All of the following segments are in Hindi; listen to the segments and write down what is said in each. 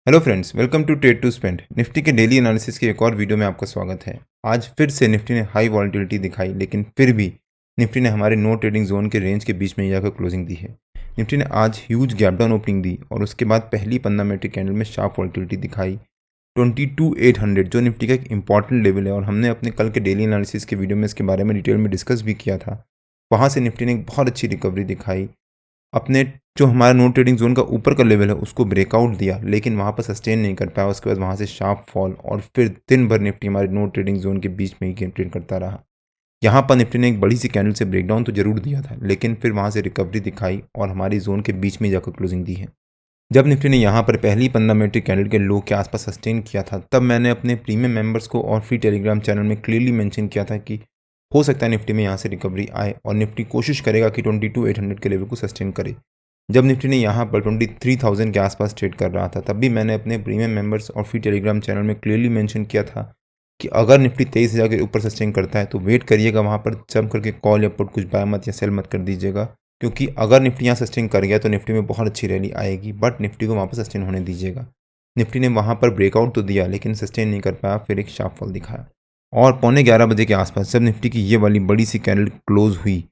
Hello friends, welcome to trade to spend. Nifty के डेली एनालिसिस के एक और वीडियो में आपका स्वागत है। आज फिर से निफ्टी ने हाई वॉलेटिलिटी दिखाई, लेकिन फिर भी निफ्टी ने हमारे नो ट्रेडिंग जोन के रेंज के बीच में जाकर क्लोजिंग दी है। निफ्टी ने आज ह्यूज गैप डाउन ओपनिंग दी और उसके बाद पहली 15 मिनट कैंडल में शार्प वॉलेटिलिटी दिखाई 22,800, जो निफ्टी का एक इंपॉर्टेंट लेवल है और हमने अपने कल के डेली एनालिसिस के वीडियो में इसके बारे में डिटेल में डिस्कस भी किया था। वहाँ से निफ्टी ने एक बहुत अच्छी रिकवरी दिखाई, अपने जो हमारा नो ट्रेडिंग जोन का ऊपर का लेवल है उसको ब्रेकआउट दिया, लेकिन वहाँ पर सस्टेन नहीं कर पाया। उसके बाद वहाँ से शार्प फॉल और फिर दिन भर निफ्टी हमारे नो ट्रेडिंग जोन के बीच में ही ट्रेड करता रहा। यहाँ पर निफ्टी ने एक बड़ी सी कैंडल से ब्रेकडाउन तो जरूर दिया था, लेकिन फिर वहाँ से रिकवरी दिखाई और हमारी जोन के बीच में जाकर क्लोजिंग दी है। जब निफ्टी ने यहाँ पर पहली 15 मिनट कैंडल के लो के आसपास सस्टेन किया था, तब मैंने अपने प्रीमियम मेंबर्स को और फ्री टेलीग्राम चैनल में क्लियरली मेंशन किया था कि हो सकता है निफ्टी में यहाँ से रिकवरी आए और निफ्टी कोशिश करेगा कि 22,800 के लेवल को सस्टेन करे। जब निफ्टी ने यहाँ पर 23,000 के आसपास ट्रेड कर रहा था, तब भी मैंने अपने प्रीमियम मेंबर्स और फ्री टेलीग्राम चैनल में क्लियरली मेंशन किया था कि अगर निफ्टी 23,000 के ऊपर सस्टेन करता है तो वेट करिएगा, वहाँ पर जम करके कॉल या पुट कुछ बाय मत या सेल मत कर दीजिएगा, क्योंकि अगर निफ्टी यहाँ सस्टेन कर गया तो निफ्टी में बहुत अच्छी रैली आएगी, बट निफ्टी को वहाँ पर सस्टेन होने दीजिएगा। निफ्टी ने वहाँ पर ब्रेकआउट तो दिया, लेकिन सस्टेन नहीं कर पाया, फिर एक शार्प फॉल दिखाया और 11:15 के आसपास जब निफ्टी की ये वाली बड़ी सी कैंडल क्लोज हुई,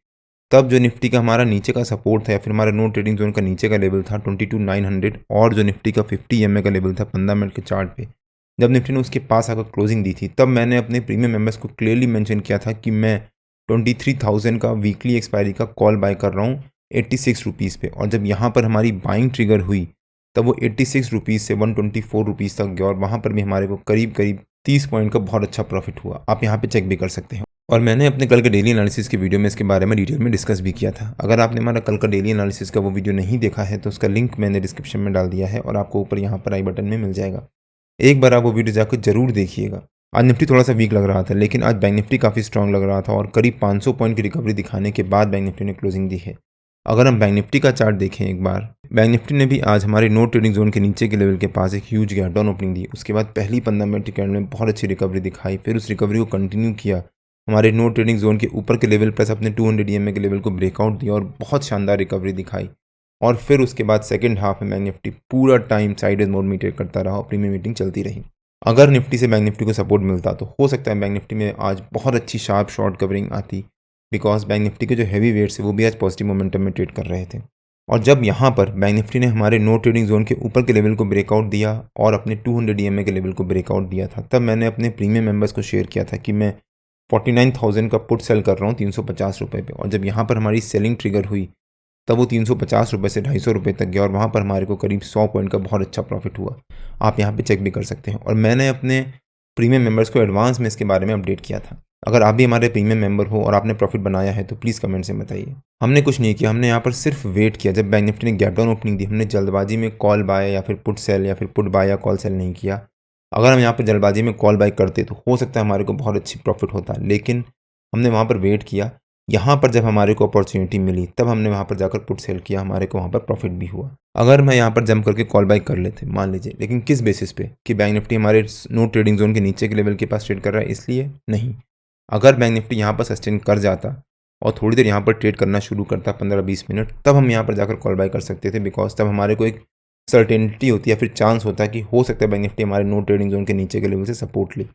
तब जो निफ्टी का हमारा नीचे का सपोर्ट था या फिर हमारा नो ट्रेडिंग जोन का नीचे का लेवल था 22,900 और जो निफ्टी का 50 EMA का लेवल था 15 मिनट के चार्ट पे, जब निफ्टी ने उसके पास आकर क्लोजिंग दी थी, तब मैंने अपने प्रीमियम मेंबर्स को क्लियरली मेंशन किया था कि मैं 23,000 का वीकली एक्सपायरी का कॉल बाय कर रहा हूँ 86 रुपीज़ पे। और जब यहाँ पर हमारी बाइंग ट्रिगर हुई, तब वो 86 रुपीज़ से 124 रुपीज़ तक गया और वहाँ पर भी हमारे को करीब करीब 30 पॉइंट का बहुत अच्छा प्रॉफिट हुआ। आप यहाँ पे चेक भी कर सकते हैं और मैंने अपने कल के डेली एनालिसिस के वीडियो में इसके बारे में डिटेल में डिस्कस भी किया था। अगर आपने हमारा कल का डेली एनालिसिस का वो वीडियो नहीं देखा है तो उसका लिंक मैंने डिस्क्रिप्शन में डाल दिया है और आपको ऊपर यहाँ पर आई बटन में मिल जाएगा। एक बार आप वो वीडियो जाकर जरूर देखिएगा। आज निफ्टी थोड़ा सा वीक लग रहा था, लेकिन आज बैंक निफ्टी काफ़ी स्ट्रांग लग रहा था और करीब 500 पॉइंट की रिकवरी दिखाने के बाद बैंक निफ्टी ने क्लोजिंग दी है। अगर हम बैंक निफ्टी का चार्ट देखें एक बार, बैंक निफ्टी ने भी आज हमारे नो ट्रेडिंग जोन के नीचे के लेवल के पास एक ह्यूज गैप डाउन ओपनिंग दी। उसके बाद पहली 15 मिनट कैंडल में बहुत अच्छी रिकवरी दिखाई, फिर उस रिकवरी को कंटिन्यू किया, हमारे नो ट्रेडिंग जोन के ऊपर के लेवल प्लस अपने 200 EMA के लेवल को ब्रेकआउट दिया और बहुत शानदार रिकवरी दिखाई। और फिर उसके बाद सेकंड हाफ में बैंक निफ्टी पूरा टाइम साइड मोड में ट्रेड करता रहा और प्रीमियम मीटिंग चलती रही। अगर निफ्टी से बैंक निफ्टी को सपोर्ट मिलता तो हो सकता है बैंक निफ्टी में आज बहुत अच्छी शार्प शॉर्ट कवरिंग आती, बिकॉज बैंक निफ्टी के जो हैवी वेट्स है वो भी आज पॉजिटिव मोमेंटम में ट्रेड कर रहे थे। और जब यहाँ पर बैंक निफ्टी ने हमारे नो ट्रेडिंग जोन के ऊपर के लेवल को ब्रेकआउट दिया और अपने 200 EMA के लेवल को ब्रेकआउट दिया था, तब मैंने अपने प्रीमियम मेंबर्स को शेयर किया था कि मैं 49,000 का पुट सेल कर रहा हूँ 350 रुपये पे। और जब यहाँ पर हमारी सेलिंग ट्रिगर हुई, तब वो 350 रुपये से 250 रुपये तक गया और वहाँ पर हमारे को करीब 100 पॉइंट का बहुत अच्छा प्रॉफिट हुआ। आप यहाँ पे चेक भी कर सकते हैं और मैंने अपने प्रीमियम मेंबर्स को एडवांस में इसके बारे में अपडेट किया था। अगर आप भी हमारे प्रीमियम मेंबर हो और आपने प्रॉफिट बनाया है तो प्लीज़ कमेंट से बताइए। हमने कुछ नहीं किया, हमने यहाँ पर सिर्फ वेट किया। जब बैंक निफ्टी ने गैप डाउन ओपनिंग दी, हमने जल्दबाजी में कॉल बाय या फिर पुट सेल या फिर पुट बाय या कॉल सेल नहीं किया। अगर हम यहाँ पर जल्दबाजी में कॉल बाय करते तो हो सकता है हमारे को बहुत अच्छी प्रॉफिट होता, लेकिन हमने वहाँ पर वेट किया। यहाँ पर जब हमारे को अपॉर्चुनिटी मिली, तब हमने वहाँ पर जाकर पुट सेल किया, हमारे को वहाँ पर प्रॉफिट भी हुआ। अगर मैं यहाँ पर जम करके कॉल बाय कर लेते मान लीजिए, लेकिन किस बेसिस पे कि बैंक निफ्टी हमारे नो ट्रेडिंग जोन के नीचे के लेवल के पास ट्रेड कर रहा है, इसलिए नहीं। अगर बैंक निफ्टी यहाँ पर सस्टेन कर जाता और थोड़ी देर यहाँ पर ट्रेड करना शुरू करता 15-20 मिनट, तब हम यहाँ पर जाकर कॉल बाय कर सकते थे, बिकॉज तब हमारे को एक सर्टेनिटी होती है, फिर चांस होता है कि हो सकता है बैंक निफ्टी हमारे नो ट्रेडिंग जोन के नीचे के लेवल से सपोर्ट ले।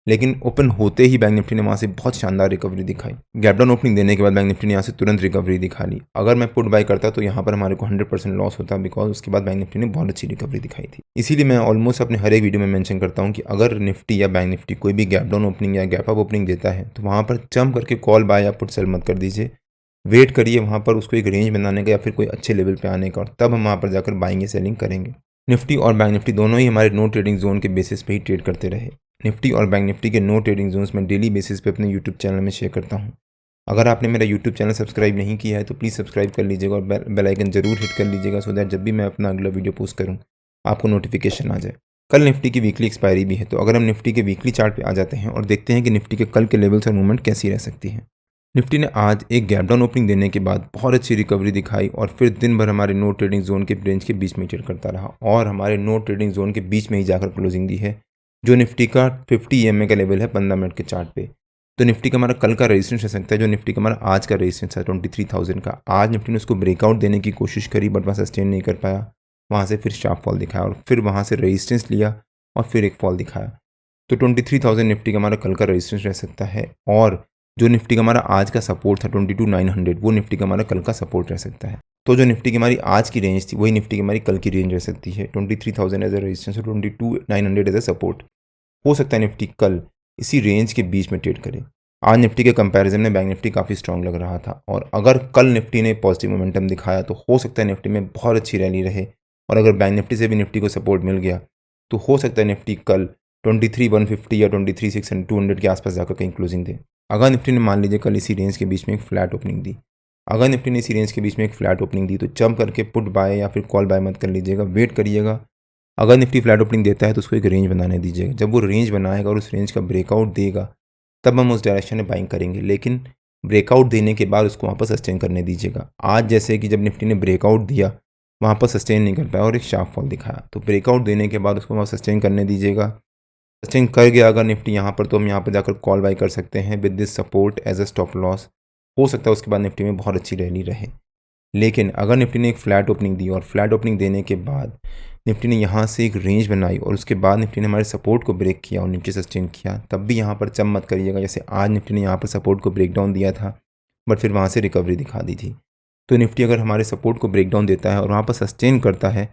लेकिन ओपन होते ही बैंक निफ्टी ने वहाँ से बहुत शानदार रिकवरी दिखाई। गैप डाउन ओपनिंग देने के बाद बैंक निफ्टी ने यहाँ से तुरंत रिकवरी दिखा ली। अगर मैं पुट बाय करता तो यहाँ पर हमारे को 100% लॉस होता, बिकॉज उसके बाद बैंक निफ्टी ने बहुत अच्छी रिकवरी दिखाई थी। इसीलिए मैं ऑलमोस्ट अपने हर एक वीडियो में मेंशन करता हूँ कि अगर निफ्टी या बैंक निफ्टी कोई भी गैप डाउन ओपनिंग या गैप अप ओपनिंग देता है तो वहाँ पर जम करके कॉल बाय या पुट सेल मत कर दीजिए। वेट करिए वहाँ पर उसको एक रेंज बनाने का या फिर कोई अच्छे लेवल पे आने का, और तब हम वहाँ पर जाकर बाइंग या सेलिंग करेंगे। निफ्टी और बैंक निफ्टी दोनों ही हमारे नो ट्रेडिंग जोन के बेसिस पे ही ट्रेड करते रहे। निफ्टी और बैंक निफ्टी के नो ट्रेडिंग जोन्स में डेली बेसिस पे अपने यूट्यूब चैनल में शेयर करता हूँ। अगर आपने मेरा यूट्यूब चैनल सब्सक्राइब नहीं किया है तो प्लीज़ सब्सक्राइब कर लीजिएगा और बेल आइकन जरूर हिट कर लीजिएगा, सो दैट जब भी मैं अपना अगला वीडियो पोस्ट करूँ आपको नोटिफिकेशन आ जाए। कल निफ्टी की वीकली एक्सपायरी भी है, तो अगर हम निफ्टी के वीकली चार्ट पे आ जाते हैं और देखते हैं कि निफ्टी के कल के लेवल्स और मूवमेंट कैसी रह सकती है। निफ्टी ने आज एक गैप डाउन ओपनिंग देने के बाद बहुत अच्छी रिकवरी दिखाई और फिर दिन भर हमारे नो ट्रेडिंग जोन के रेंज के बीच में ट्रेड करता रहा और हमारे नो ट्रेडिंग जोन के बीच में ही जाकर क्लोजिंग दी है, जो निफ्टी का 50 EMA का लेवल है 15 मिनट के चार्ट पे। तो निफ्टी का हमारा कल का रेजिस्टेंस रह सकता है, जो निफ्टी का हमारा आज का रेजिस्टेंस है 23,000 का। आज निफ्टी ने उसको ब्रेकआउट देने की कोशिश करी, बट वह सस्टेन नहीं कर पाया। वहाँ से फिर शार्प फॉल दिखाया और फिर वहाँ से रेजिस्टेंस लिया और फिर एक फॉल दिखाया। तो 23,000 निफ्टी का हमारा कल का रेजिस्टेंस रह सकता है और जो निफ्टी का हमारा आज का सपोर्ट था 22,900, वो निफ्टी का हमारा कल का सपोर्ट रह सकता है। तो जो निफ्टी की हमारी आज की रेंज थी वही निफ्टी की हमारी कल की रेंज रह सकती है, 23,000 एज अ रेजिस्टेंस और 22,900 एज अ सपोर्ट। हो सकता है निफ्टी कल इसी रेंज के बीच में ट्रेड करे। आज निफ्टी के कंपैरिजन में बैंक निफ्टी काफ़ी स्ट्रांग लग रहा था और अगर कल निफ्टी ने पॉजिटिव मोमेंटम दिखाया तो हो सकता है निफ्टी में बहुत अच्छी रैली रहे और अगर बैंक निफ्टी से भी निफ्टी को सपोर्ट मिल गया तो हो सकता है निफ्टी कल 23,150 या 23,200 के आसपास जाकर कहीं क्लोजिंग दे। अगर निफ्टी ने मान लीजिए कल इसी रेंज के बीच में एक फ्लैट ओपनिंग दी, अगर निफ्टी ने इसी रेंज के बीच में एक फ्लैट ओपनिंग दी तो जंप करके पुट बाय या फिर कॉल बाय मत कर लीजिएगा, वेट करिएगा। अगर निफ्टी फ्लैट ओपनिंग देता है तो उसको एक रेंज बनाने दीजिएगा। जब वो रेंज बनाएगा और उस रेंज का ब्रेकआउट देगा तब हम उस डायरेक्शन में बाइंग करेंगे, लेकिन ब्रेकआउट देने के बाद उसको वहाँ पर सस्टेन करने दीजिएगा। आज जैसे कि जब निफ्टी ने ब्रेकआउट दिया वहाँ पर सस्टेन नहीं कर पाया और एक शार्प फॉल दिखाया, तो ब्रेकआउट देने के बाद उसको वहाँ सस्टेन करने दीजिएगा। सस्टेन कर गया अगर निफ्टी यहाँ पर तो हम यहाँ पर जाकर कॉल बाय कर सकते हैं with this support as a stop loss. हो सकता है उसके बाद निफ्टी में बहुत अच्छी रैली रहे। लेकिन अगर निफ्टी ने एक फ्लैट ओपनिंग दी और फ्लैट ओपनिंग देने के बाद निफ्टी ने यहाँ से एक रेंज बनाई और उसके बाद निफ्टी ने हमारे सपोर्ट को ब्रेक किया और नीचे सस्टेन किया, तब भी यहाँ पर चम मत करिएगा। जैसे आज निफ्टी ने यहाँ पर सपोर्ट को ब्रेक डाउन दिया था बट फिर वहाँ से रिकवरी दिखा दी थी। तो निफ्टी अगर हमारे सपोर्ट को ब्रेक डाउन देता है और वहाँ पर सस्टेन करता है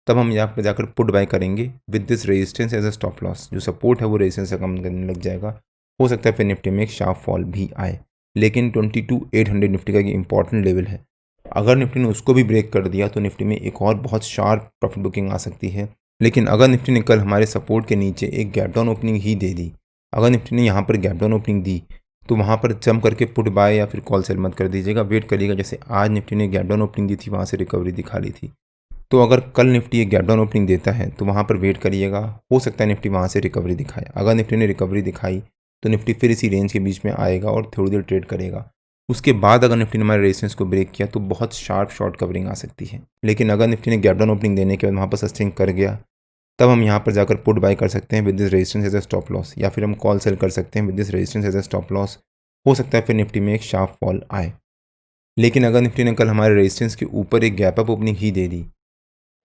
तब हम यहाँ पर जाकर पुट बाय करेंगे with this resistance as a stop loss. जो सपोर्ट है वो रेजिस्टेंस से कम करने लग जाएगा। हो सकता है फिर निफ्टी में एक शार्प फॉल भी आए, लेकिन 22,800 निफ्टी का ये इंपॉर्टेंट लेवल है। अगर निफ्टी ने उसको भी ब्रेक कर दिया तो निफ्टी में एक और बहुत शार्प प्रॉफिट बुकिंग आ सकती है। लेकिन अगर निफ्टी ने कल हमारे सपोर्ट के नीचे एक गैप डाउन ओपनिंग ही दे दी, अगर निफ्टी ने यहाँ पर गैप डाउन ओपनिंग दी तो वहाँ पर जंप करके पुट बाय या फिर कॉल सेल मत कर दीजिएगा, वेट करिएगा। जैसे आज निफ्टी ने गैप डाउन ओपनिंग दी थी वहाँ से रिकवरी दिखा ली थी, तो अगर कल निफ्टी एक गैप डाउन ओपनिंग देता है तो वहाँ पर वेट करिएगा। हो सकता है निफ्टी वहाँ से रिकवरी दिखाए। अगर निफ्टी ने रिकवरी दिखाई तो निफ्टी फिर इसी रेंज के बीच में आएगा और थोड़ी देर ट्रेड करेगा। उसके बाद अगर निफ्टी ने हमारे रेजिस्टेंस को ब्रेक किया तो बहुत शार्प शॉर्ट कवरिंग आ सकती है। लेकिन अगर निफ्टी ने गैप डाउन ओपनिंग देने के बाद वहाँ पर सस्टेन कर गया तब हम यहाँ पर जाकर पुट बाय कर सकते हैं with this resistance as a stop loss, या फिर हम कॉल सेल कर सकते हैं with this resistance as a stop loss. हो सकता है फिर निफ्टी में एक शार्प फॉल आए। लेकिन अगर निफ्टी ने कल हमारे रेजिस्टेंस के ऊपर एक गैप अप ओपनिंग ही दे दी,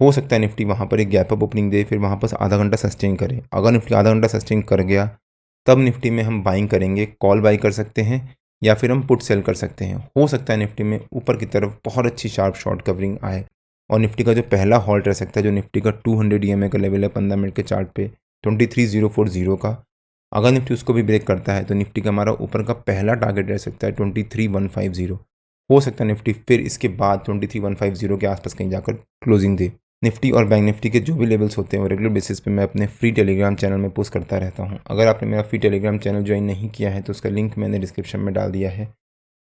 हो सकता है निफ्टी वहाँ पर एक गैप अप ओपनिंग दे फिर वहाँ पर आधा घंटा सस्टेन करे। अगर निफ्टी आधा घंटा सस्टेन कर गया तब निफ्टी में हम बाइंग करेंगे, कॉल बाई कर सकते हैं या फिर हम पुट सेल कर सकते हैं। हो सकता है निफ्टी में ऊपर की तरफ बहुत अच्छी शार्प शॉर्ट कवरिंग आए और निफ्टी का जो पहला हॉल्ट रह सकता है, जो निफ्टी का 200 EMA का लेवल है 15 मिनट के चार्ट पे 23,040 का, अगर निफ्टी उसको भी ब्रेक करता है तो निफ्टी का हमारा ऊपर का पहला टारगेट रह सकता है 23,150। हो सकता है निफ्टी फिर इसके बाद 23,150 के आसपास कहीं जाकर क्लोजिंग दे। निफ्टी और बैंक निफ्टी के जो भी लेवल्स होते हैं वो रेगुलर बेसिस पे मैं अपने फ्री टेलीग्राम चैनल में पोस्ट करता रहता हूं। अगर आपने मेरा फ्री टेलीग्राम चैनल ज्वाइन नहीं किया है तो उसका लिंक मैंने डिस्क्रिप्शन में डाल दिया है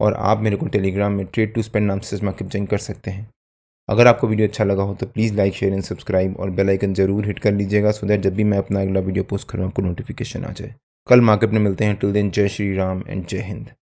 और आप मेरे को टेलीग्राम में ट्रेड टू स्पेंड नाम से मार्केट ज्वाइन कर सकते हैं। अगर आपको वीडियो अच्छा लगा हो तो please like share and subscribe और बेल आइकन जरूर हिट कर लीजिएगा सो दैट जब भी मैं अपना अगला वीडियो पोस्ट करूँ आपको नोटिफिकेशन आ जाए। कल मार्केट में मिलते हैं। टिल देन जय श्री राम एंड जय हिंद।